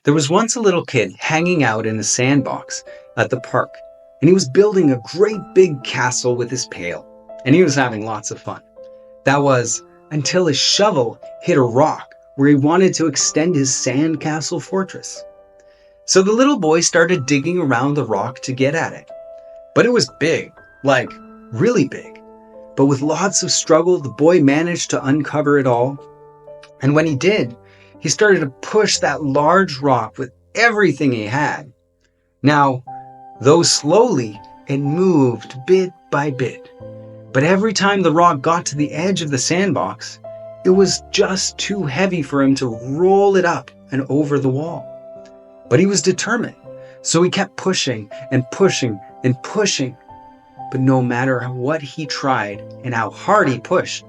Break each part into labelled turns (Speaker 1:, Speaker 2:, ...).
Speaker 1: There was once a little kid hanging out in a sandbox at the park, and he was building a great big castle with his pail, and he was having lots of fun. That was until his shovel hit a rock where he wanted to extend his sandcastle fortress. So the little boy started digging around the rock to get at it. But it was big, like really big. But with lots of struggle, the boy managed to uncover it all. And when he did, he started to push that large rock with everything he had. Now, though slowly, it moved bit by bit. But every time the rock got to the edge of the sandbox, it was just too heavy for him to roll it up and over the wall. But he was determined, so he kept pushing and pushing and pushing. But no matter what he tried and how hard he pushed,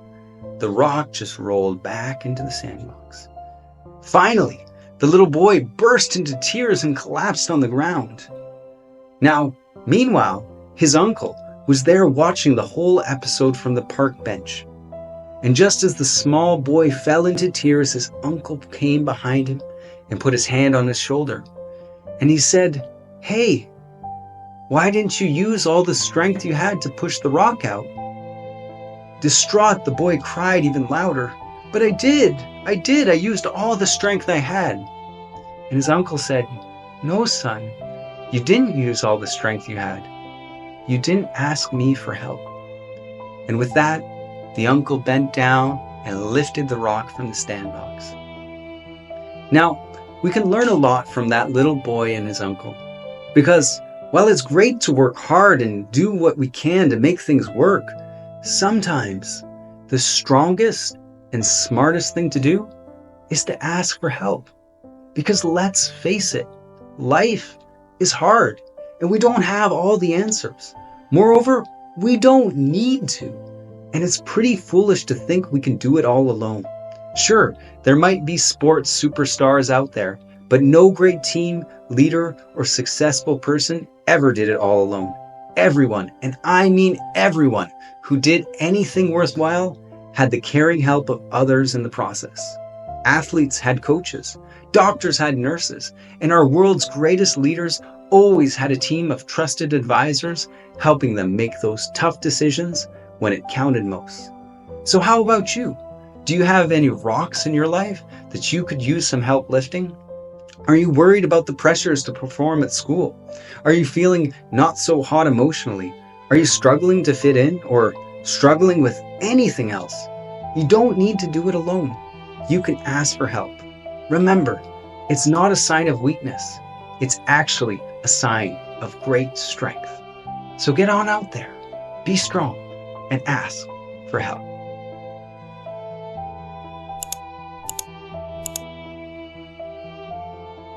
Speaker 1: the rock just rolled back into the sandbox. Finally, the little boy burst into tears and collapsed on the ground. Now, meanwhile, his uncle was there watching the whole episode from the park bench. And just as the small boy fell into tears, his uncle came behind him and put his hand on his shoulder. And he said, "Hey, why didn't you use all the strength you had to push the rock out?" Distraught, the boy cried even louder. "But I did. I used all the strength I had." And his uncle said, "No, son, you didn't use all the strength you had. You didn't ask me for help." And with that, the uncle bent down and lifted the rock from the sandbox. Now, we can learn a lot from that little boy and his uncle. Because while it's great to work hard and do what we can to make things work, sometimes the strongest and smartest thing to do is to ask for help. Because let's face it, life is hard and we don't have all the answers. Moreover, we don't need to. And it's pretty foolish to think we can do it all alone. Sure, there might be sports superstars out there, but no great team, leader, or successful person ever did it all alone. Everyone, and I mean everyone, who did anything worthwhile had the caring help of others in the process. Athletes had coaches, doctors had nurses, and our world's greatest leaders always had a team of trusted advisors helping them make those tough decisions when it counted most. So how about you? Do you have any rocks in your life that you could use some help lifting? Are you worried about the pressures to perform at school? Are you feeling not so hot emotionally? Are you struggling to fit in or struggling with anything else? You don't need to do it alone. You can ask for help. Remember, it's not a sign of weakness. It's actually a sign of great strength. So get on out there, be strong, and ask for help.